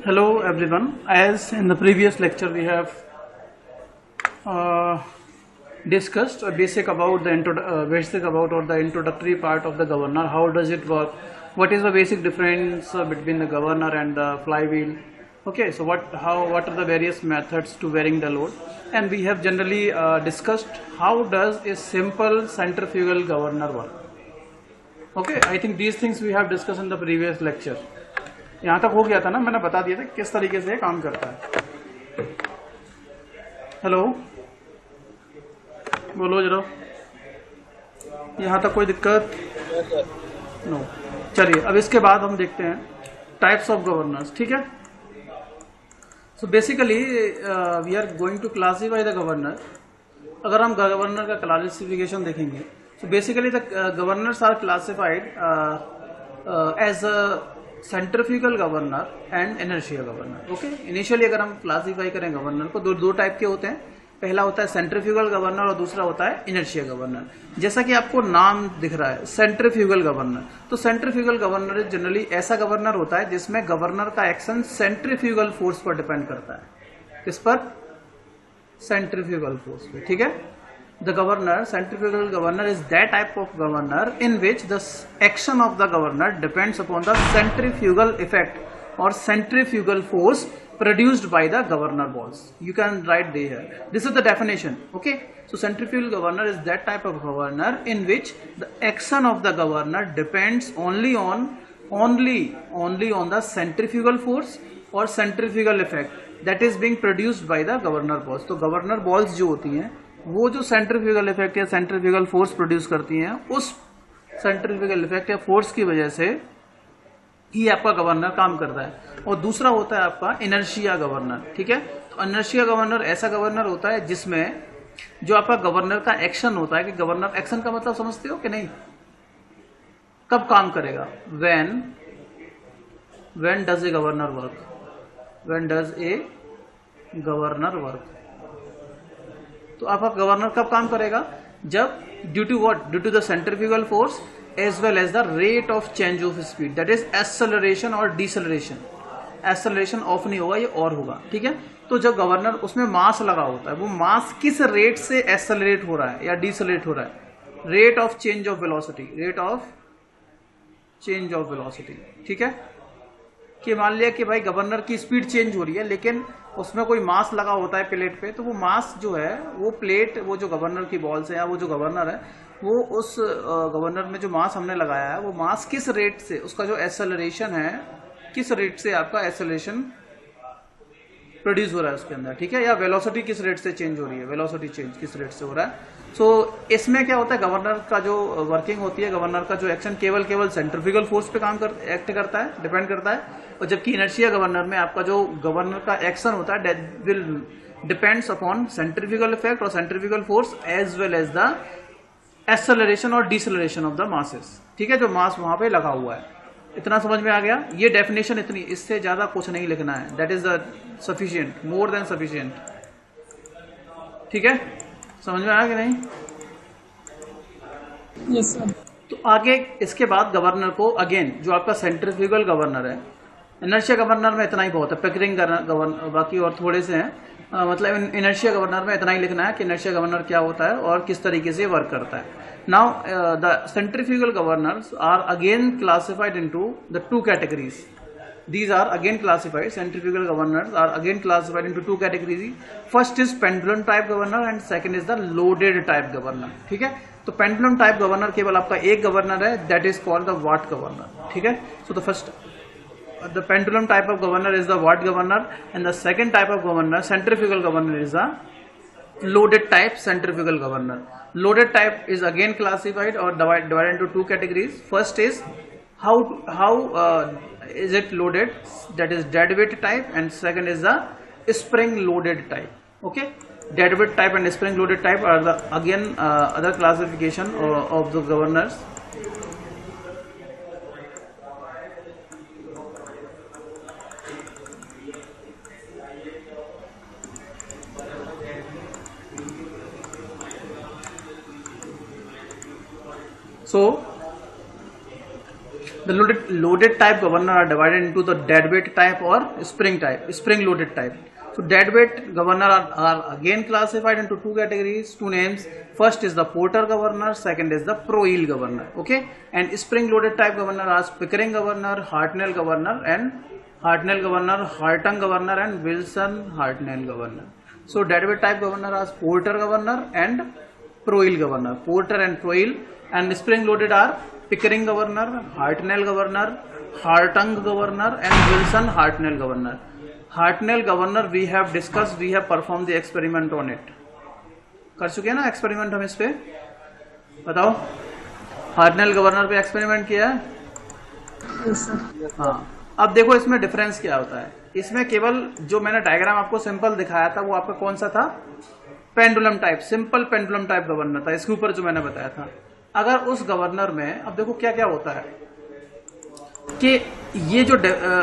Hello everyone. As in the previous lecture we have discussed basic about the introductory part of the governor. How does it work? What is the basic difference between the governor and the flywheel? Okay, so what are the various methods to varying the load? And we have generally discussed how does a simple centrifugal governor work. Okay, I think these things we have discussed in the previous lecture. यहाँ तक हो गया था ना, मैंने बता दिया था किस तरीके से काम करता है. हेलो, बोलो जरा, यहाँ तक कोई दिक्कत? नो. चलिए अब इसके बाद हम देखते हैं टाइप्स ऑफ गवर्नर्स. ठीक है. So basically we are going to classify the governor. अगर हम गवर्नर का क्लासिफिकेशन देखेंगे, so basically the governors are classified as a centrifugal governor and inertia governor. Okay, initially अगर हम क्लासिफाई करें गवर्नर को, दो टाइप के होते हैं. पहला होता है सेंट्रीफ्यूगल गवर्नर और दूसरा होता है इनर्शिया गवर्नर. जैसा कि आपको नाम दिख रहा है सेंट्रीफ्यूगल गवर्नर, तो सेंट्रीफ्यूगल गवर्नर जनरली ऐसा गवर्नर होता है जिसमें गवर्नर का एक्शन सेंट्रीफ्यूगल फोर्स पर डिपेंड करता है. किस पर? सेंट्रीफ्यूगल फोर्स पे. ठीक है. The governor, centrifugal governor, is that type of governor in which the action of the governor depends upon the centrifugal effect or centrifugal force produced by the governor balls. You can write there. This is the definition. Okay. So centrifugal governor is that type of governor in which the action of the governor depends only on the centrifugal force or centrifugal effect that is being produced by the governor balls. तो governor balls जो होती हैं वो जो centrifugal effect या centrifugal force produce करती हैं, उस सेंट्रीफ्यूगल इफेक्ट या फोर्स की वजह से ही आपका गवर्नर काम करता है. और दूसरा होता है आपका इनर्शिया गवर्नर. ठीक है. तो इनर्शिया गवर्नर ऐसा गवर्नर होता है जिसमें जो आपका गवर्नर का एक्शन होता है, कि गवर्नर एक्शन का मतलब समझते हो कि नहीं? कब काम करेगा? When does a governor work? When does a governor work? तो आपका गवर्नर कब काम करेगा? जब due to what? Due to the centrifugal force as well as the rate of change of speed, that is acceleration और deceleration. Acceleration of नहीं होगा, ये और होगा. ठीक है. तो जब गवर्नर उसमें मास लगा होता है, वो मास किस रेट से एक्सेलरेट हो रहा है या डिसेलरेट हो रहा है? Rate of change of velocity. Rate of change of velocity. ठीक है. कि मान लिया कि भाई गवर्नर की स्पीड चेंज हो रही है, लेकिन उसमें कोई मास लगा होता है प्लेट पे, तो वो मास जो है वो प्लेट, वो जो गवर्नर की बॉल्स है या वो जो गवर्नर है, वो उस गवर्नर में जो मास हमने लगाया है, वो मास किस रेट से, उसका जो एक्सेलरेशन है, किस रेट से आपका एक्सेलरेशन प्रोड्यूस हो रहा है उसके अंदर. ठीक है. या वेलोसिटी किस रेट से चेंज हो रही है, वेलोसिटी चेंज किस रेट से हो रहा है. सो इसमें क्या होता है, गवर्नर का जो वर्किंग होती है, गवर्नर का जो एक्शन केवल सेंट्रीफ्यूगल फोर्स पे एक्ट करता है, डिपेंड करता है. और जबकि इनर्शिया गवर्नर में आपका जो गवर्नर का एक्शन होता है that will depends upon centrifugal effect और centrifugal force as well as the acceleration और डिसेलरेशन ऑफ द मासेस. ठीक है. जो मास वहां पे लगा हुआ है. इतना समझ में आ गया? ये डेफिनेशन इतनी, इससे ज्यादा कुछ नहीं लिखना है. That is the sufficient, more than sufficient. ठीक है. समझ में आया कि नहीं? Yes sir. तो आगे इसके बाद गवर्नर को अगेन जो आपका सेंट्रीफ्यूगल गवर्नर है, इनर्शिया गवर्नर में इतना ही बहुत है. पिकरिंग गवर्नर बाकी और थोड़े से हैं. मतलब इनर्शिया गवर्नर में इतना ही लिखना है कि इनर्शिया गवर्नर क्या होता है और किस तरीके से वर्क करता है. Now the centrifugal governors are again classified into the two categories. These are again classified. Centrifugal governors are again classified into two categories. First is pendulum type governor and second is the loaded type governor. ठीक है. तो pendulum type governor केवल आपका एक governor है, that is called the Watt governor. ठीक है. So the first, the pendulum type of governor is the Watt governor and the second type of governor, centrifugal governor, is the loaded type centrifugal governor. Loaded type is again classified or divided into two categories. First is how is it loaded, that is dead weight type, and second is the spring loaded type. Okay. Dead weight type and spring loaded type are the again other classification of the governors. So The loaded type governor are divided into the dead weight type or spring loaded type. So dead weight governor are again classified into two categories, two names. First is the Porter governor, second is the Pro-Eel governor. Okay, and spring loaded type governor are Pickering governor, Hartnell governor, Hartung governor, and Wilson Hartnell governor. So dead weight type governor are Porter governor and Pro-Eel governor. Porter and Pro-Eel, and spring loaded are Pickering governor, Hartnell governor, Hartung governor, and Wilson Hartnell governor. Hartnell governor we have discussed, we have performed the experiment on it. कर चुके हैं ना experiment हम इस पे, बताओ। Hartnell governor पे experiment किया है। हाँ, अब देखो इसमें डिफरेंस क्या होता है। इसमें केवल जो मैंने डायग्राम आपको सिंपल दिखाया था वो आपका कौन सा था, pendulum type, simple pendulum type governor था, इसके ऊपर जो मैंने बताया था। अगर उस गवर्नर में अब देखो क्या क्या होता है कि ये जो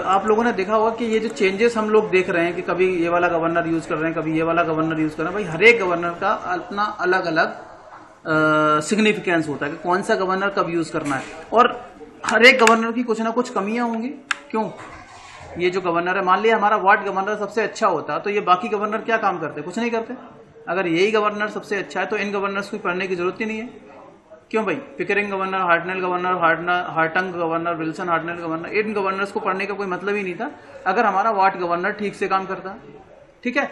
आप लोगों ने देखा होगा कि ये जो चेंजेस हम लोग देख रहे हैं कि कभी ये वाला गवर्नर यूज कर रहे हैं, कभी ये वाला गवर्नर यूज कर रहे हैं, भाई हर एक गवर्नर का अपना अलग अलग सिग्निफिकेंस होता है कि कौन सा गवर्नर कब यूज करना है, और हर एक गवर्नर की कुछ ना कुछ कमियां होंगी। क्यों, ये जो गवर्नर है, मान लिया हमारा वार्ड गवर्नर सबसे अच्छा होता तो ये बाकी गवर्नर क्या काम करते, कुछ नहीं करते। अगर यही गवर्नर सबसे अच्छा है तो इन गवर्नर्स को पढ़ने की जरूरत ही नहीं है। क्यों भाई, Pickering governor, Hartnell governor, Hartung governor, Wilson Hartnell governor, इन गवर्नर्स को पढ़ने का कोई मतलब ही नहीं था अगर हमारा वार्ड गवर्नर ठीक से काम करता। ठीक है,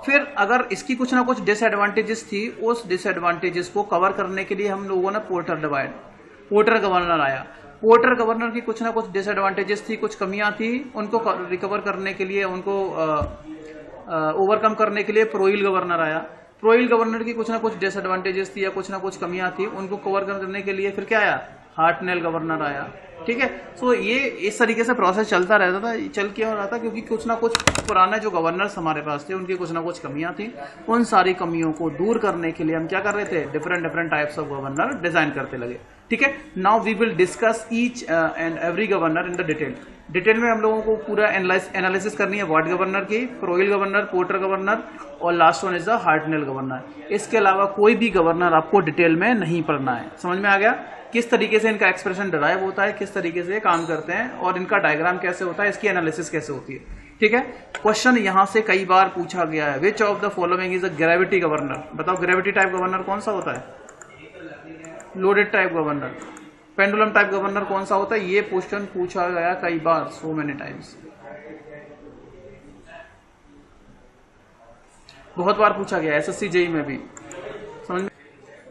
फिर अगर इसकी कुछ ना कुछ डिसएडवांटेजेस थी, उस डिसएडवांटेजेस को कवर करने के लिए हम लोगों ने पोर्टर गवर्नर आया। पोर्टर गवर्नर की कुछ ना कुछ डिसएडवांटेजेस थी, कुछ कमियां थी, उनको रिकवर करने के लिए, उनको ओवरकम करने के लिए प्रोइल गवर्नर आया। प्रोइल गवर्नर की कुछ ना कुछ डिसएडवांटेजेस थी या कुछ ना कुछ कमियां थी, उनको कवर करने के लिए फिर क्या आया, हार्टनेल गवर्नर आया। ठीक है, सो ये इस तरीके से प्रोसेस चलता रहता था, चल क्यों रहा था, क्योंकि कुछ ना कुछ पुराने जो गवर्नर्स हमारे पास थे उनकी कुछ ना कुछ कमियां थी। उन सारी कमियों को दूर करने के लिए हम क्या कर रहे थे, different types of governor design करते लगे। ठीक है, now we will discuss each and every governor in the detail में हम लोगों को पूरा एनालिसिस करनी है वार्ड गवर्नर की, प्रोइल गवर्नर, पोर्टर गवर्नर, और last one is the Hartnell governor. इसके अलावा कोई भी गवर्नर आपको डिटेल में नहीं पढ़ना है। समझ में आ गया किस तरीके से इनका एक्सप्रेशन डिराइव होता है, किस तरीके से काम करते हैं, और इनका डायग्राम कैसे होता है, इसकी एनालिसिस कैसे होती है। ठीक है, क्वेश्चन यहां से कई बार पूछा गया है, which of the following is a gravity governor. बताओ ग्रेविटी टाइप गवर्नर कौन सा होता है, loaded type governor. Pendulum type governor कौन सा होता है, ये क्वेश्चन पूछा गया कई बार, सो मेनी टाइम्स, बहुत बार पूछा गया, एसएससी जेई में भी। समझ में,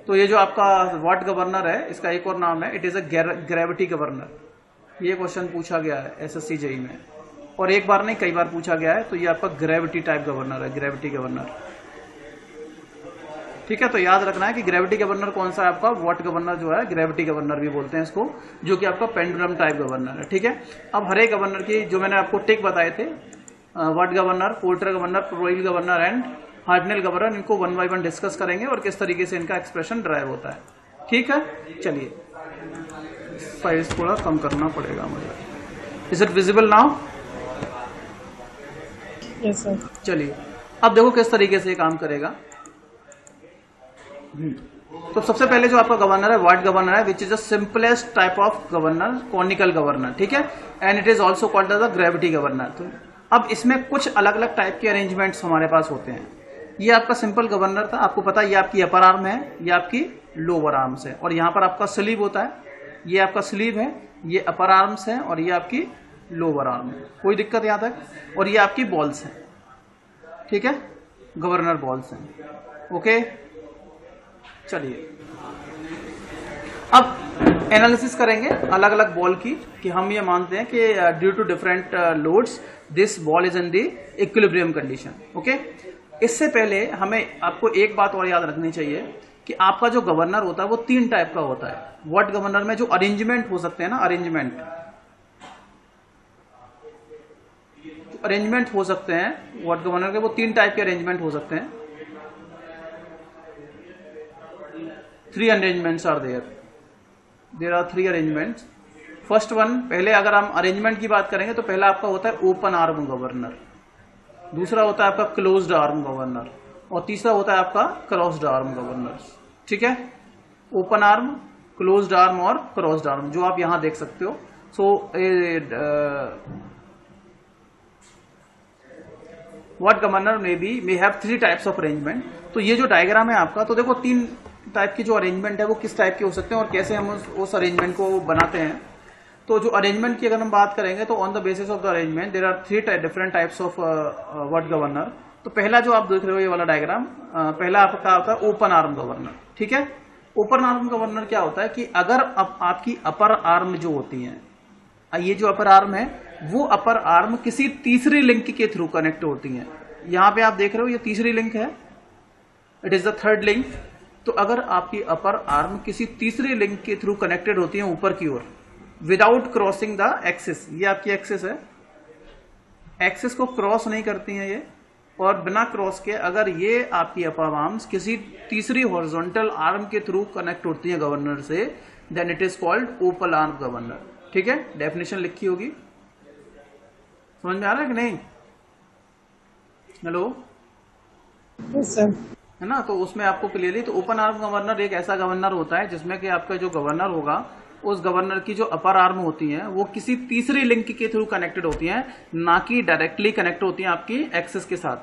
तो ये जो आपका वार्ड गवर्नर है, इसका एक और नाम है, it is a gravity governor. ये क्वेश्चन पूछा गया है एसएससी जेई में, और एक बार नहीं कई बार पूछा गया है। तो ये आपका ग्रेविटी टाइप गवर्नर है, ग्रेविटी गवर्नर। ठीक है, तो याद रखना है कि ग्रेविटी गवर्नर कौन सा है आपका, वाट गवर्नर जो है ग्रेविटी गवर्नर भी बोलते हैं इसको, जो कि आपका पेंडुलम टाइप गवर्नर है। ठीक है, अब हर एक गवर्नर की जो मैंने आपको टिक बताए थे, Watt governor, Porter governor, Proell governor and Hartnell governor, इनको वन बाय वन डिस्कस करेंगे और किस तरीके से इनका एक्सप्रेशन ड्राइव होता है। ठीक है, चलिए साइज थोड़ा कम करना पड़ेगा मुझे। Is it visible now? Yes sir. चलिए अब देखो किस तरीके से काम करेगा। तो सबसे पहले जो आपका गवर्नर है वार्ड गवर्नर है, which is the simplest type of governor, conical governor. ठीक है, and it is also called as the gravity governor. तो अब इसमें कुछ अलग अलग टाइप के अरेंजमेंट्स हमारे पास होते हैं। ये आपका सिंपल गवर्नर था, आपको पता है ये आपकी अपर आर्म है, ये आपकी लोअर आर्म्स है, और यहाँ पर आपका स्लीव होता है, ये आपका स्लीव है, ये अपर आर्म्स है, और ये आपकी लोअर आर्म है। कोई दिक्कत यहाँ तक? और ये आपकी बॉल्स हैं। ठीक है, गवर्नर बॉल्स हैं। ओके, चलिए अब एनालिसिस करेंगे अलग अलग बॉल की, कि हम ये मानते हैं कि due to different loads this ball is in the equilibrium condition. Okay, इससे पहले हमें आपको एक बात और याद रखनी चाहिए कि आपका जो गवर्नर होता है वो तीन टाइप का होता है। वार्ड गवर्नर में जो अरेंजमेंट हो सकते हैं ना, अरेंजमेंट हो सकते हैं वार्ड गवर्नर के, वो तीन टाइप के अरेंजमेंट हो सकते हैं। 3 arrangements are there. There are 3 arrangements. First one, पहले अगर हम अरेंजमेंट की बात करेंगे तो पहला आपका होता है ओपन आर्म गवर्नर, दूसरा होता है आपका क्लोज्ड आर्म गवर्नर, और तीसरा होता है आपका क्रॉस्ड आर्म गवर्नर। ठीक है, ओपन आर्म, क्लोज्ड आर्म और क्रॉस्ड आर्म, जो आप यहां देख सकते हो। So what governor may have 3 types of arrangement. तो ये जो डायग्राम है आपका, तो देखो 3 टाइप की जो अरेंजमेंट है वो किस टाइप के हो सकते हैं और कैसे हम उस अरेंजमेंट को बनाते हैं. तो जो अरेंजमेंट की अगर हम बात करेंगे तो on the basis of the arrangement there are 3 different types of what governor. तो पहला जो आप देख रहे हो ये वाला डायग्राम, पहला आपका होता है ओपन आर्म गवर्नर. ठीक है, ओपन आर्म गवर्नर क्या होता है कि अगर आपकी अपर आर्म जो होती है, ये जो अपर आर्म है वो अपर आर्म किसी तीसरी लिंक के थ्रू कनेक्ट होती है. यहां पे आप देख रहे हो ये तीसरी लिंक है, it is the third link. तो अगर आपकी अपर आर्म किसी तीसरी लिंक के थ्रू कनेक्टेड होती है ऊपर की ओर विदाउट क्रॉसिंग द एक्सिस, ये आपकी एक्सिस है, एक्सिस को क्रॉस नहीं करती हैं ये, और बिना क्रॉस के अगर ये आपकी अपर आर्म्स किसी तीसरी हॉरिजॉन्टल आर्म के थ्रू कनेक्ट होती है गवर्नर से, then it is called open arm governor. ठीक है, डेफिनेशन लिखी होगी, समझ में आ रहा है कि नहीं? हेलो, सर है ना? तो उसमें आपको क्लियरली, तो ओपन आर्म गवर्नर एक ऐसा गवर्नर होता है जिसमें कि आपका जो गवर्नर होगा उस गवर्नर की जो अपर आर्म होती है वो किसी तीसरी लिंक के थ्रू कनेक्टेड होती हैं, ना कि डायरेक्टली कनेक्ट होती हैं आपकी एक्सिस के साथ.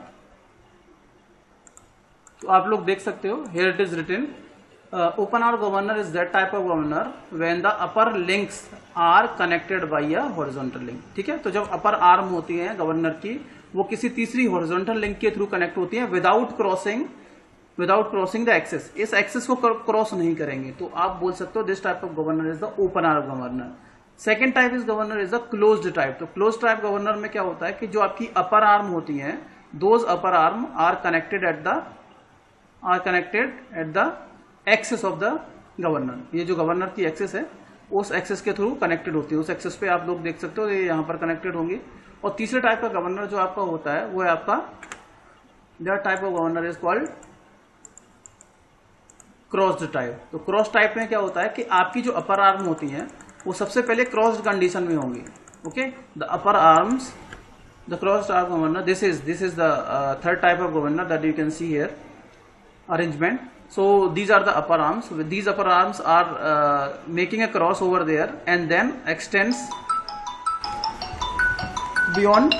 तो आप लोग देख सकते हो, here it is written, open arm governor is that type of governor when the upper links are connected by a horizontal link. ठीक है, तो जब अपर आर्म होती है गवर्नर की वो किसी तीसरी हॉरिजॉन्टल लिंक के थ्रू कनेक्ट होती है विदाउट क्रॉसिंग द एक्सिस, इस एक्सिस को क्रॉस नहीं करेंगे, तो आप बोल सकते हो this type of governor is the open arm governor. Second type is governor is the closed type. तो क्लोज्ड टाइप गवर्नर में क्या होता है कि जो आपकी अपर आर्म होती है, those upper arm are connected at the axis of the governor. ये जो गवर्नर की एक्सिस है उस एक्सिस के थ्रू कनेक्टेड होती है, उस एक्सिस पे आप लोग देख सकते हो ये यहाँ पर कनेक्टेड होंगी. और तीसरे टाइप का गवर्नर जो आपका होता है वो है आपका, that type of governor is called crossed type. तो क्रॉस टाइप में क्या होता है कि आपकी जो अपर आर्म होती है वो सबसे पहले क्रॉस्ड कंडीशन में होंगी. Okay, the upper arms, the crossed arm governor, this is the third type of governor that you can see here arrangement. So these are the upper arms. These upper arms are making a cross over there and then extends beyond.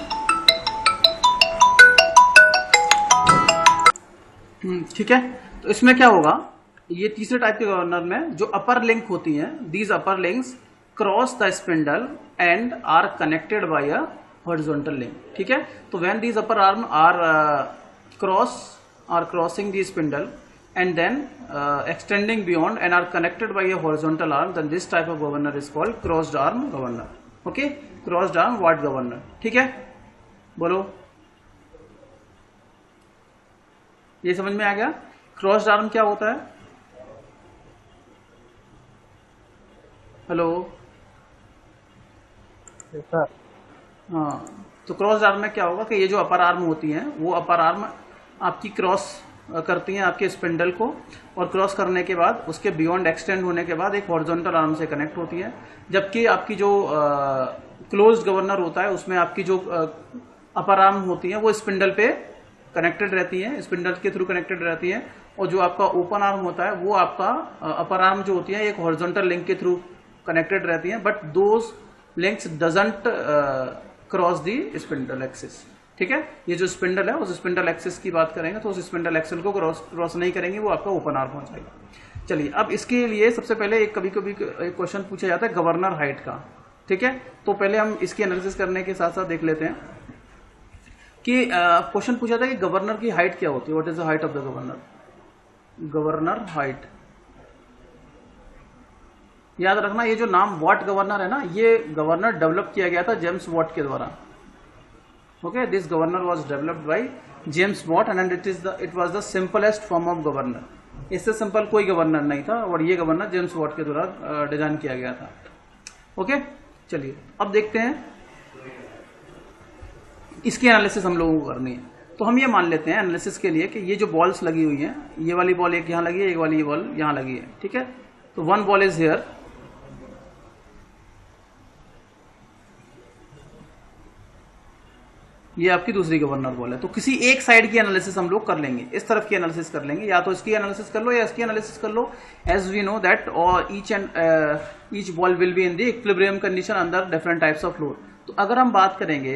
ठीक है, तो इसमें क्या होगा, ये तीसरे type के governor में जो अपर लिंक होती हैं, these upper links cross the spindle and are connected by a horizontal link. ठीक है, तो when these upper arm are crossing the spindle and then extending beyond and are connected by a horizontal arm, then this type of governor is called crossed arm governor. Okay, crossed arm what governor. ठीक है, बोलो, ये समझ में आ गया? Crossed arm क्या होता है? हेलो, हाँ, तो क्रॉस आर्म में क्या होगा कि ये जो अपर आर्म होती हैं वो अपर आर्म आपकी क्रॉस करती हैं आपके स्पिंडल को, और क्रॉस करने के बाद उसके बियॉन्ड एक्सटेंड होने के बाद एक हॉरिजॉन्टल आर्म से कनेक्ट होती है. जबकि आपकी जो क्लोज्ड गवर्नर होता है उसमें आपकी जो अपर आर्म होती है वो स्पिंडल पे कनेक्टेड रहती है, स्पिंडल के थ्रू कनेक्टेड रहती है, और जो आपका ओपन आर्म होता है वो आपका अपर आर्म जो होती है एक हॉरिजॉन्टल लिंक के थ्रू कनेक्टेड रहती है, but those links doesn't cross the spindle axis. ठीक है, ये जो स्पिंडल है उस स्पिंडल एक्सिस की बात करेंगे तो उस स्पिंडल एक्सिस को क्रॉस नहीं करेंगे, वो आपका ओपन आर्म हो जाएगा. चलिए, अब इसके लिए सबसे पहले कभी कभी एक क्वेश्चन पूछा जाता है गवर्नर हाइट का. ठीक है, तो पहले हम इसकी एनालिसिस करने के साथ साथ देख लेते हैं कि क्वेश्चन पूछा जाता है कि गवर्नर की हाइट क्या होती है, what is the height of the governor. Governor height याद रखना, ये जो नाम वॉट गवर्नर है ना, ये गवर्नर डेवलप किया गया था जेम्स वॉट के द्वारा. Okay, this governor was developed by James Watt and it was the simplest form of governor. इससे सिंपल कोई गवर्नर नहीं था और ये गवर्नर जेम्स वॉट के द्वारा डिजाइन किया गया था. ओके, चलिए अब देखते हैं इसकी एनालिसिस हम लोगों को करनी है. तो हम ये मान लेते हैं एनालिसिस के लिए कि ये जो बॉल्स लगी हुई हैं, ये वाली बॉल एक यहाँ लगी है, एक वाली बॉल यहाँ लगी है. ठीक है, तो वन बॉल इज हियर, ये आपकी दूसरी गवर्नर बॉल है। तो किसी एक साइड की एनालिसिस हम लोग कर लेंगे, इस तरफ की एनालिसिस कर लेंगे, या तो इसकी एनालिसिस कर लो या इसकी एनालिसिस कर लो। As we know that each ball will be in the equilibrium condition under different types of floor. तो अगर हम बात करेंगे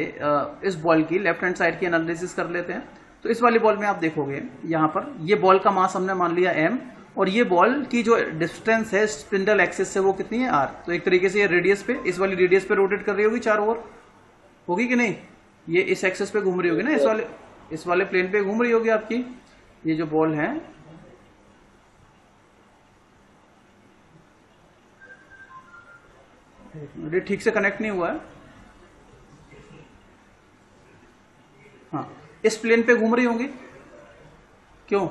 इस बॉल की लेफ्ट हैंड साइड की एनालिसिस कर लेते हैं। तो इस वाली बॉल में आप देखोगे यहाँ पर ये बॉल का मास हमने मान लिया m, और ये बॉल की जो डिस्टेंस है स्पिंडल एक्सिस से वो कितनी है r। तो एक तरीके से ये रेडियस पे, इस वाली रेडियस पे रोटेट कर रही होगी चारों ओर, होगी कि नहीं? ये इस एक्सिस पे घूम रही होगी ना, इस वाले प्लेन पे घूम रही होगी आपकी ये जो बॉल है। ये ठीक से कनेक्ट नहीं हुआ है। हाँ, इस प्लेन पे घूम रही होंगी, क्यों,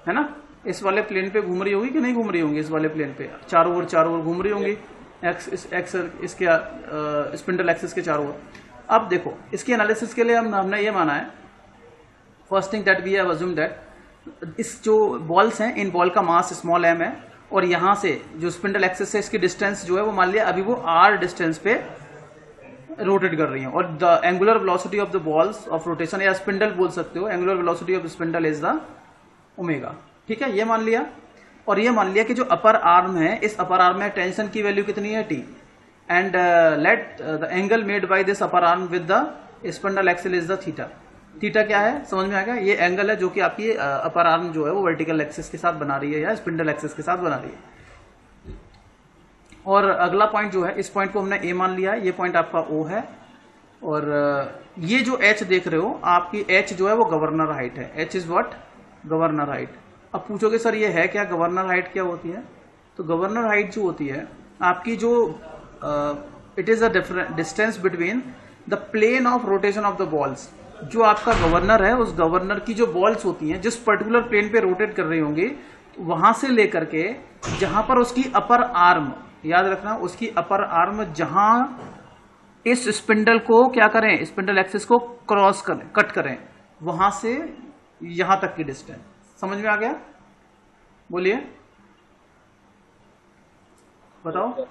है ना? इस वाले प्लेन पे घूम रही होगी कि नहीं घूम रही होंगी? इस वाले प्लेन पे चारों ओर घूम रही होंगी, इसके स्पिंडल एक्सिस के चारों ओर। अब देखो इसकी एनालिसिस के लिए हमने ये माना है, first thing that we have assumed that इस जो बॉल्स हैं इन बॉल का मास स्मॉल m है, और यहां से जो स्पिंडल एक्सिस से इसकी डिस्टेंस जो है वो मान लिया अभी वो r डिस्टेंस पे रोटेट कर रही है, और the angular velocity of the balls of rotation, या स्पिंडल बोल सकते हो, angular velocity of spindle is the omega. ठीक है, ये मान लिया। और ये मान लिया कि जो अपर आर्म है, इस अपर आर्म में टेंशन की वैल्यू कितनी है t, and let the angle made by this upper arm with the spindle axis is the theta. Theta क्या है समझ में आ गया? ये एंगल है जो कि आपकी अपर आर्म जो है वो वर्टिकल एक्सिस के साथ बना रही है या स्पिंडल एक्सिस के साथ बना रही है। और अगला पॉइंट जो है, इस पॉइंट को हमने a मान लिया है, ये पॉइंट आपका O है, और ये जो h देख रहे हो आपकी h जो है वो गवर्नर हाइट है। h is what? Governor height. अब पूछोगे सर ये है क्या, गवर्नर हाइट क्या होती है? तो गवर्नर हाइट जो होती है आपकी जो it is a distance between the plane of rotation of the balls. जो आपका गवर्नर है उस गवर्नर की जो बॉल्स होती हैं जिस पर्टिकुलर प्लेन पे रोटेट कर रही होंगी, वहां से लेकर के जहां पर उसकी अपर आर्म, याद रखना उसकी अपर आर्म जहां इस स्पिंडल को क्या करें, स्पिंडल एक्सिस को क्रॉस करें, कट करें, वहां से यहां तक की डिस्टेंस। समझ में आ गया? बोलिए, बताओ।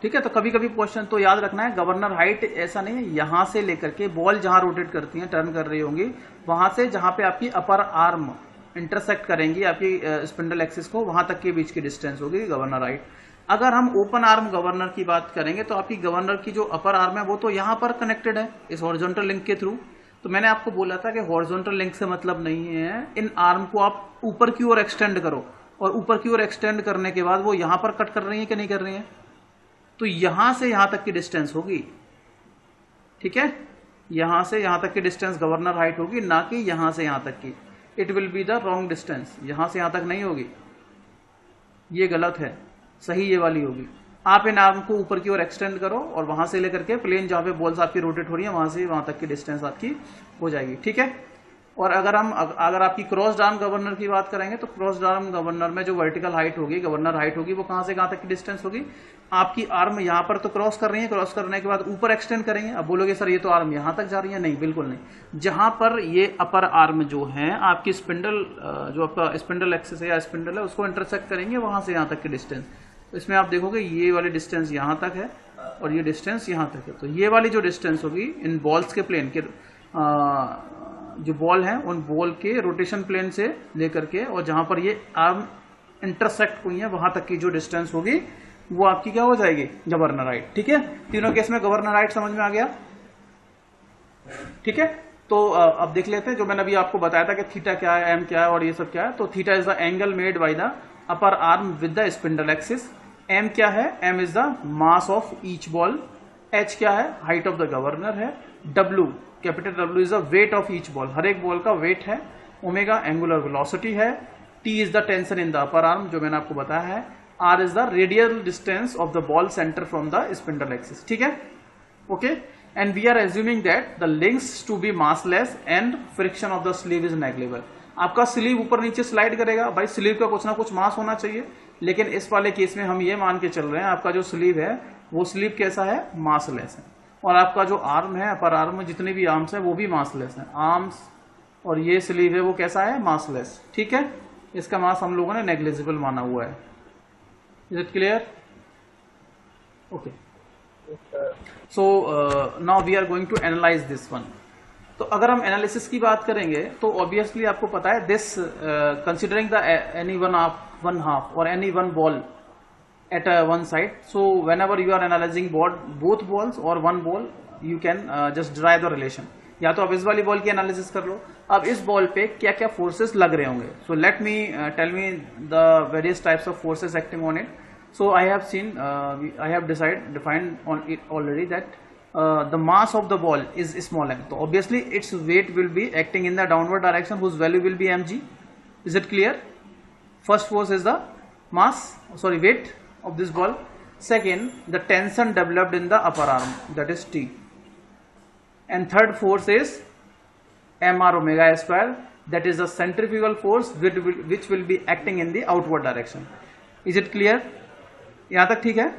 ठीक है, तो कभी कभी क्वेश्चन तो याद रखना है, गवर्नर हाइट ऐसा नहीं है, यहां से लेकर के बॉल जहां रोटेट करती है, टर्न कर रही होंगी, वहां से जहां पे आपकी अपर आर्म इंटरसेक्ट करेंगी आपकी स्पिंडल एक्सिस को, वहां तक के बीच की डिस्टेंस होगी गवर्नर हाइट। अगर हम ओपन आर्म गवर्नर की बात करेंगे तो आपकी गवर्नर की जो अपर आर्म है वो तो यहां पर कनेक्टेड है इस हॉरिजॉन्टल लिंक के थ्रू। तो मैंने आपको बोला था कि हॉरिजॉन्टल लिंक से मतलब नहीं है, इन आर्म को आप ऊपर की ओर एक्सटेंड करो, और ऊपर की ओर एक्सटेंड करने के बाद वो यहां पर कट कर रही है कि नहीं कर रही है, तो यहां से यहां तक की डिस्टेंस होगी। ठीक है, यहां से यहां तक की डिस्टेंस गवर्नर हाइट होगी, ना कि यहां से यहां तक की। It will be the wrong distance, यहां से यहां तक नहीं होगी, ये गलत है, सही ये वाली होगी। आप इन आर्म को ऊपर की ओर एक्सटेंड करो और वहां से लेकर के प्लेन जहां पे बॉल्स आपकी रोटेट हो रही है वहां से वहां तक की डिस्टेंस आपकी हो जाएगी। ठीक है, और अगर आपकी क्रॉस्ड आर्म गवर्नर की बात करेंगे तो क्रॉस्ड आर्म गवर्नर में जो वर्टिकल हाइट होगी, गवर्नर हाइट होगी, वो कहां से कहां तक की डिस्टेंस होगी? आपकी आर्म यहां पर तो क्रॉस कर रही है, क्रॉस करने के बाद ऊपर एक्सटेंड करेंगे। अब बोलोगे सर ये तो आर्म यहां तक जा रही है, नहीं, बिल्कुल नहीं। जहां पर ये अपर आर्म जो है आपकी स्पिंडल, जो आपका स्पिंडल एक्सिस है या स्पिंडल है, उसको इंटरसेक्ट करेंगे वहां से यहां तक की डिस्टेंस। तो इसमें आप देखोगे ये वाली डिस्टेंस यहां तक है और ये डिस्टेंस यहां तक है। तो ये वाली जो डिस्टेंस होगी इन बॉल्स के प्लेन के जो बॉल है उन बॉल के रोटेशन प्लेन से लेकर के और जहां पर ये आर्म इंटरसेक्ट हुई है वहां तक की जो डिस्टेंस होगी वो आपकी क्या हो जाएगी? Governor height. ठीक है, तीनों केस में गवर्नर हाइट समझ में आ गया। ठीक है, तो अब देख लेते हैं जो मैंने अभी आपको बताया था कि थीटा क्या है, एम क्या है और ये सब क्या है। तो theta is the angle made by the upper arm with the spindle axis. M क्या है? M is the mass of each ball. H क्या है? हाइट ऑफ द गवर्नर है। W, capital W is the weight of each ball, हर एक ball का weight है। Omega angular velocity है। T is the tension in the upper arm, जो मैंने आपको बताया है। R is the radial distance of the ball center from the spindle axis. ठीक है, okay. And we are assuming that the links to be massless and friction of the sleeve is negligible. आपका sleeve ऊपर नीचे slide करेगा, भाई sleeve का कुछ ना कुछ मास होना चाहिए, लेकिन इस वाले केस में हम ये मान के चल रहे हैं आपका जो स्लीव है वो स्लीव कैसा है? मासलेस है। और आपका जो आर्म है, अपर आर्म में जितने भी आर्म्स है वो भी मासलेस है। आर्म्स और ये स्लीव है वो कैसा है? मासलेस। ठीक है, इसका मास हम लोगों ने नेग्लिजिबल माना हुआ है। Is it clear? Okay, so now we are going to analyze this one. तो अगर हम एनालिसिस की बात करेंगे तो ऑब्वियसली आपको पता है this considering the any one half or any one ball at one side. So whenever you are analyzing both balls or one ball, you can just derive the relation. या तो आप इस वाली बॉल की analysis कर लो. अब इस ball पे क्या क्या फोर्सेस लग रहे होंगे. So let me tell me the various types of forces acting on it. So I have seen, I have defined on it already that the mass of the ball is small m. So obviously its weight will be acting in the downward direction whose value will be mg. Is it clear? First force is the mass, weight of this ball. Second, the tension developed in the upper arm, that is T. And third force is mr omega square, that is the centrifugal force which will be acting in the outward direction. Is it clear? यहाँ तक ठीक है?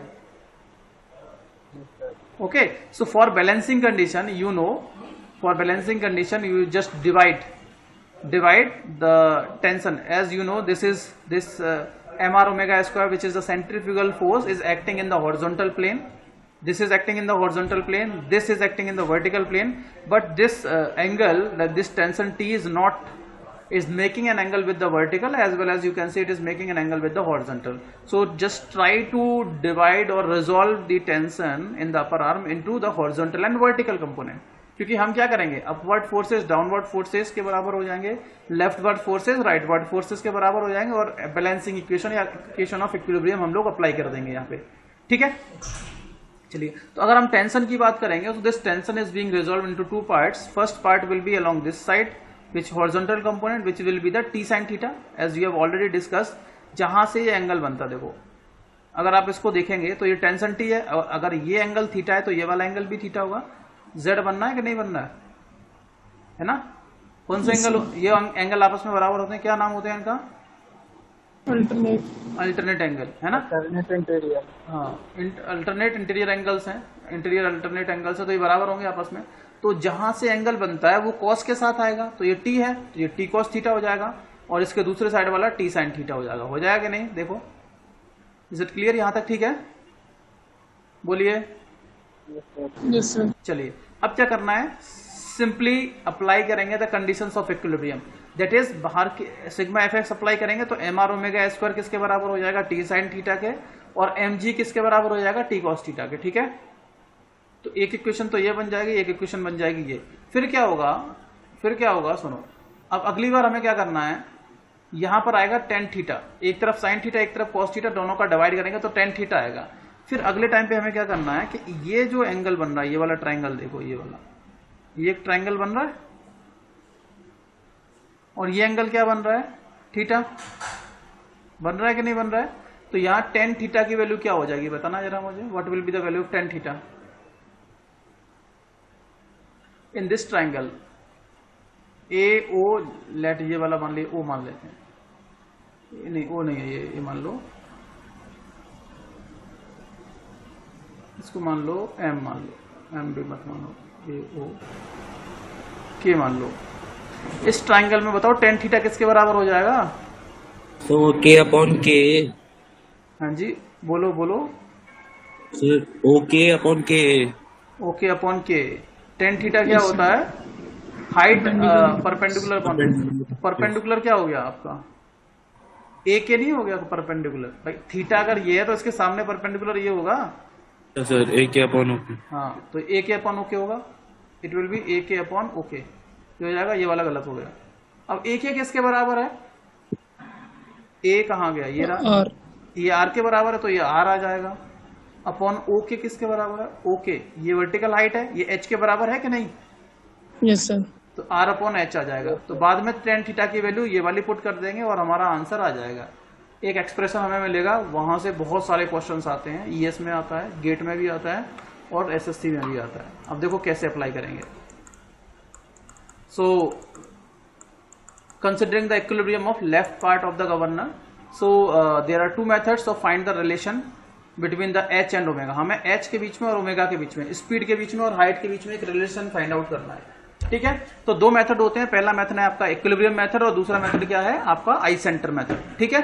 Okay. So for balancing condition, you know, for balancing condition you just divide the tension. As you know, this mr omega square, which is the centrifugal force, is acting in the horizontal plane. This is acting in the horizontal plane, this is acting in the vertical plane, but this angle, that this tension T is making an angle with the vertical, as well as you can see it is making an angle with the horizontal. So just try to divide or resolve the tension in the upper arm into the horizontal and vertical component. क्योंकि हम क्या करेंगे, upward forces downward forces के बराबर हो जाएंगे, leftward forces rightward forces के बराबर हो जाएंगे, और बैलेंसिंग इक्वेशन या इक्वेशन ऑफ इक्विलिब्रियम हम लोग अप्लाई कर देंगे यहाँ पे. ठीक है, चलिए. तो अगर हम टेंशन की बात करेंगे तो this tension is being resolve into two parts. First part will be along this side which horizontal component which will be the T sine theta, as you have already discussed. जहां से ये angle बनता, देखो अगर आप इसको देखेंगे तो ये टेंशन टी है, अगर ये एंगल थीटा है तो ये वाला एंगल भी थीटा होगा. जेड बनना है कि नहीं बनना है ना? कौन सा एंगल, ये एंगल आपस में बराबर होते हैं, क्या नाम होते हैं इनका? अल्टरनेट एंगल, है ना? इंटीरियर, हाँ, अल्टरनेट इंटीरियर एंगल्स हैं, इंटीरियर अल्टरनेट एंगल्स है, तो ये बराबर होंगे आपस में. तो जहां से एंगल बनता है वो कॉस के साथ आएगा, तो ये टी है तो ये टी कॉस थीटा हो जाएगा, और इसके दूसरे साइड वाला टी साइन थीटा हो जाएगा. हो जाएगा कि नहीं? देखो, इज इट क्लियर? यहां तक ठीक है? बोलिए. Yes, sir. चलिए, अब क्या करना है, सिंपली अप्लाई करेंगे the conditions of equilibrium, that is बाहर के सिग्मा एफ एक्स अप्लाई करेंगे तो एम आर ओमेगा स्क्वायर किसके बराबर हो जाएगा? टी साइन थीटा के, और एम जी किसके बराबर हो जाएगा? टी कॉस थीटा के. ठीक है, तो एक इक्वेशन तो ये बन जाएगी, एक इक्वेशन बन जाएगी ये. फिर क्या होगा, सुनो. अब अगली बार हमें क्या करना है, यहां पर आएगा टेन थीटा, एक तरफ साइन थीटा एक तरफ कॉस थीटा, दोनों का डिवाइड करेंगे तो टेन थीटा आएगा. फिर अगले टाइम पे हमें क्या करना है कि ये जो एंगल बन रहा है, ये वाला ट्राइंगल देखो, ये वाला, ये एक ट्राइंगल बन रहा है, और ये एंगल क्या बन रहा है? थीटा बन रहा है कि नहीं बन रहा है? तो यहां टेन थीटा की वैल्यू क्या हो जाएगी, बताना जरा मुझे. What will be the value of tan theta in this triangle A O? Let ये वाला मान लिया, ओ मान लेते हैं, नहीं ओ नहीं है, ये मान लो, इसको मान लो एम, मान लो एम भी मत मानो, ए ओ के मान लो. इस ट्राइंगल में बताओ टेन थीटा किसके बराबर हो जाएगा? तो के अपॉन के. हाँ जी, बोलो. सर ओके अपॉन के. ओके अपॉन के. टेन थीटा क्या होता है? Height perpendicular. परपेंडिकुलर क्या हो गया आपका? ए के नहीं हो गया परपेंडिकुलर भाई. थीटा अगर ये है तो इसके सामने परपेंडिकुलर ये होगा सर, ए के अपॉन ओके. हाँ, तो ए के अपॉन ओके होगा. इट विल बी ए के अपॉन ओके. हो जाएगा, ये वाला गलत हो गया. अब ए के किसके बराबर है? ए कहाँ गया? ये रहा, ये आर के बराबर है, तो ये आर आ जाएगा. अपॉन ओ के किसके बराबर है? ओके. ये वर्टिकल हाइट है, ये एच के बराबर है कि नहीं? Yes, sir. तो आर अपॉन एच आ जाएगा. तो बाद में टेन थीटा की वैल्यू ये वाली पुट कर देंगे और हमारा आंसर आ जाएगा. एक एक्सप्रेशन हमें मिलेगा. वहां से बहुत सारे क्वेश्चंस आते हैं, ईएस में आता है, गेट में भी आता है, और एसएससी में भी आता है. अब देखो कैसे अप्लाई करेंगे. So considering the equilibrium of left part of the governor, so there are two methods of find the relation between the h and omega. हमें एच के बीच में और ओमेगा के बीच में, स्पीड के बीच में और हाइट के बीच में एक रिलेशन फाइंड आउट करना है. ठीक है, तो दो मेथड होते हैं. पहला मेथड है आपका इक्विलिब्रियम मेथड, और दूसरा मेथड क्या है आपका? आई सेंटर मेथड. ठीक है,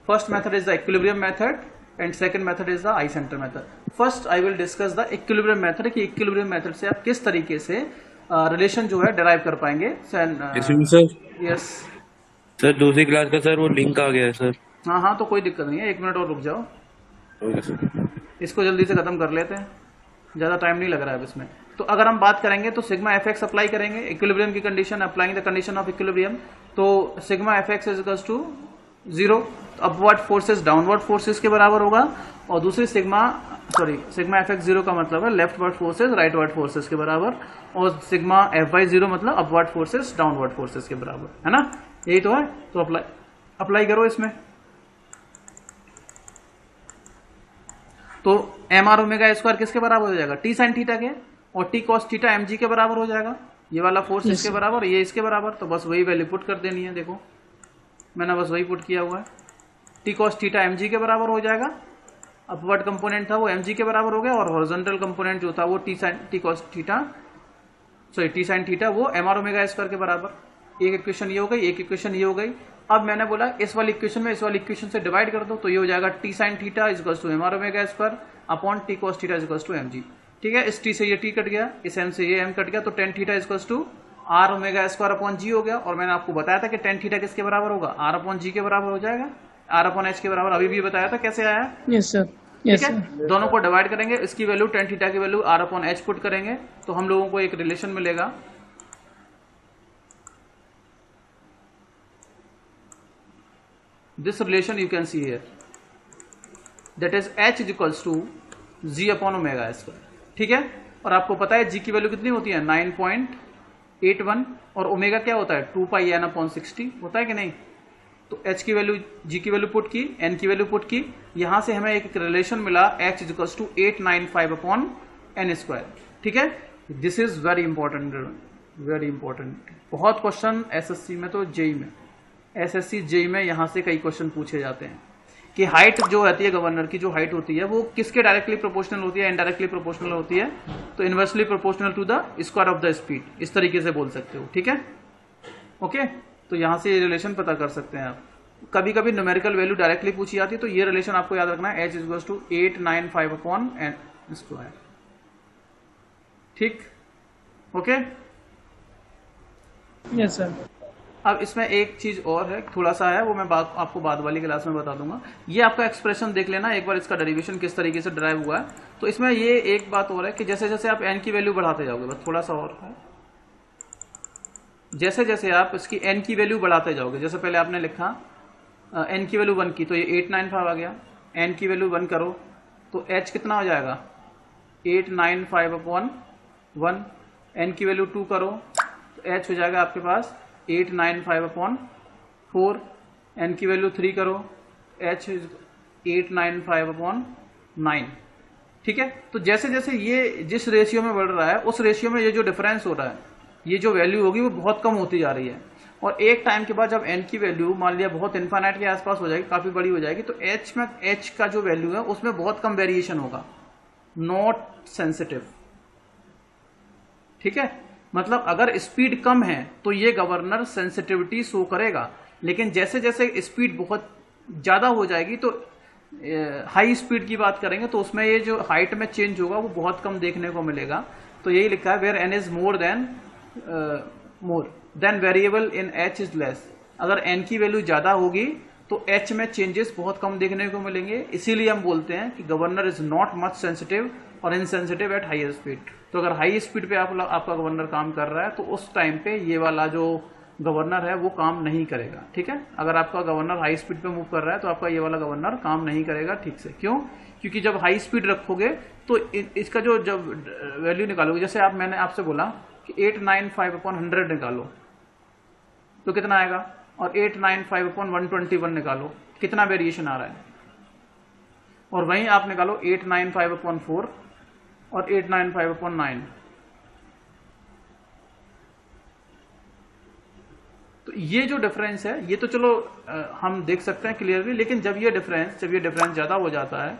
first method is the equilibrium method and second method is the I centre method. First I will discuss the equilibrium method कि इक्विलिब्रियम मेथड से आप किस तरीके से रिलेशन जो है डिराइव कर पाएंगे। इसमें सर यस। सर दूसरी क्लास का सर वो लिंक आ गया है सर। हाँ हाँ, तो कोई दिक्कत नहीं है, 1 मिनट और रुक जाओ, ओके सर। इसको जल्दी से खत्म कर लेते हैं, ज़्यादा टाइम नहीं लग रहा है अब इसमें। तो अगर हम बात करेंगे तो सिग्मा एफ एक्स अप्लाई करेंगे, इक्विलिब्रियम की condition, applying the condition of equilibrium. तो sigma F X is equals to 0, upward forces downward forces के बराबर होगा, और दूसरी सिग्मा एफ एक्स 0 का मतलब है लेफ्टवर्ड फोर्सेस राइटवर्ड फोर्सेस के बराबर, और सिग्मा एफ वाई 0 मतलब अपवर्ड फोर्सेस डाउनवर्ड फोर्सेस के बराबर, है ना, यही तो है। तो अप्लाई करो इसमें। तो एम आर ओमेगा स्क्वायर किसके बराबर हो जाएगा, टी साइन थीटा के, और T cos theta m g के बराबर हो जाएगा। ये वाला फोर्स Yes, इसके बराबर, ये इसके बराबर, तो बस वही वैल्यू पुट कर देनी है। देखो मैंने बस वही पुट किया हुआ है, T cos theta m g के बराबर हो जाएगा, अपवर्ड कंपोनेंट था वो एम जी के बराबर हो गया, और हॉरिजॉन्टल कंपोनेंट जो था वो टी साइन थीटा वो एम आर ओमेगा स्क्वायर के बराबर। एक इक्वेशन ये हो गई, एक इक्वेशन ये हो गई। अब मैंने बोला इस वाली इक्वेशन में इस वाली इक्वेशन से डिवाइड कर दो, तो ये हो जाएगा T sine theta equals to m r omega square upon T cos theta equals to m g. ठीक है, इस टी से ये टी कट गया, इस एम से ये एम कट गया, तो ten theta equals to R omega square upon g हो गया। और मैंने आपको बताया था कि टेन थीटा किसके बराबर होगा, आर अपॉन जी के बराबर हो जाएगा, आर अपॉन एच के बराबर, अभी भी बताया था कैसे आया। Yes, sir. ठीक Yes, है, sir. दोनों को डिवाइड करेंगे, इसकी वैल्यू टेन थीटा की value r upon h put करेंगे, तो हम लोगों को एक रिलेशन मिलेगा। This relation you can see here, that is h is equals to g upon omega square। ठीक है, और आपको पता है g की वैल्यू कितनी होती है 9.81, और ओमेगा क्या होता है 2 पाई n अपॉन 60 होता है कि नहीं। तो h की वैल्यू, g की वैल्यू पुट की, n की वैल्यू पुट की, यहां से हमें एक रिलेशन मिला h is equals to 895 upon n square. ठीक है, this is very important, very important. बहुत क्वेश्चन एसएससी में, तो जेई में, एसएससी जेई में यहां से कई क्वेश्चन पूछे जाते हैं कि हाइट जो रहती है गवर्नर की, जो हाइट होती है वो किसके डायरेक्टली प्रोपोर्शनल होती है, इनडायरेक्टली प्रोपोर्शनल होती है। तो inversely proportional to the square of the speed, इस तरीके से बोल सकते हो। ठीक है, ओके, तो यहां से ये रिलेशन पता कर सकते हैं आप। कभी कभी न्यूमेरिकल वैल्यू डायरेक्टली पूछी जाती है, तो ये रिलेशन आपको याद रखना है, h is equals to 895 upon n square. ठीक, ओके। Yes, sir. अब इसमें एक चीज और है, थोड़ा सा है, वो मैं आपको बाद वाली क्लास में बता दूंगा। ये आपका एक्सप्रेशन देख लेना एक बार, इसका डेरिवेशन किस तरीके से ड्राइव हुआ है। तो इसमें ये एक बात और है कि जैसे जैसे आप n की वैल्यू बढ़ाते जाओगे, बस थोड़ा सा और है, जैसे जैसे आप इसकी n की वैल्यू बढ़ाते जाओगे, जैसे पहले आपने लिखा n की वैल्यू 1 की, तो ये 895 आ गया, n की वैल्यू 1 करो तो h कितना हो जाएगा 895 अपॉन 1, n की वैल्यू 2 करो तो h हो जाएगा आपके पास 895 अपॉन 4, n की वैल्यू 3 करो, h 895 अपॉन 9। ठीक है, तो जैसे जैसे ये जिस रेशियो में बढ़ रहा है, उस रेशियो में ये जो डिफरेंस हो रहा है, ये जो वैल्यू होगी वो बहुत कम होती जा रही है। और एक टाइम के बाद जब n की वैल्यू मान लिया बहुत इन्फाइनाइट के आसपास हो जाएगी, काफी बड़ी हो जाएगी, तो h का जो वैल्यू है उसमें बहुत कम वेरिएशन होगा, नॉट सेंसिटिव। ठीक है, मतलब अगर स्पीड कम है तो ये गवर्नर सेंसिटिविटी शो करेगा, लेकिन जैसे जैसे स्पीड बहुत ज्यादा हो जाएगी, तो हाई स्पीड की बात करेंगे तो उसमें ये जो हाइट में चेंज होगा वो बहुत कम देखने को मिलेगा। तो यही लिखा है, where n is more than variable in h is less. अगर n की वैल्यू ज्यादा होगी तो h में चेंजेस बहुत कम देखने को मिलेंगे, इसीलिए हम बोलते हैं कि governor is not much sensitive और इनसेंसिटिव एट हाई स्पीड। तो अगर हाई स्पीड पे आपका गवर्नर काम कर रहा है तो उस टाइम पे ये वाला जो गवर्नर है वो काम नहीं करेगा। ठीक है, अगर आपका गवर्नर हाई स्पीड पे मूव कर रहा है तो आपका ये वाला गवर्नर काम नहीं करेगा ठीक से। क्यों? क्योंकि जब हाई स्पीड रखोगे तो इसका जो जब वैल्यू निकालोगे, जैसे मैंने आपसे बोला कि 895 अपॉन 100 निकालो तो कितना आएगा, और 895 अपॉन 121 निकालो, कितना वेरिएशन आ रहा है। और वहीं आप निकालो 895 अपॉन 4 और 895 अपॉन 9, तो ये जो डिफरेंस है ये तो चलो हम देख सकते हैं क्लियरली, लेकिन जब ये डिफरेंस ज्यादा हो जाता है,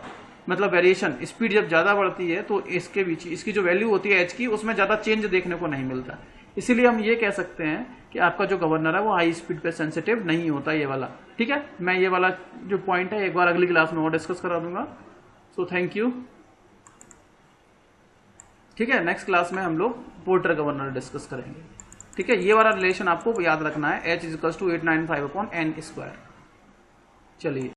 मतलब वेरिएशन स्पीड जब ज्यादा बढ़ती है तो इसके बीच इसकी जो वैल्यू होती है h की, उसमें ज्यादा चेंज देखने को नहीं मिलता। इसीलिए हम ये कह सकते हैं कि आपका जो गवर्नर है वो हाई स्पीड पे सेंसिटिव नहीं होता ये वाला। ठीक है, मैं ये वाला जो पॉइंट है एक बार अगली क्लास में और डिस्कस करा दूंगा। So thank you. ठीक है, नेक्स्ट क्लास में हम लोग पोर्टर गवर्नर डिस्कस करेंगे। ठीक है, ये वाला रिलेशन आपको याद रखना है, h = 895/n²। चलिए।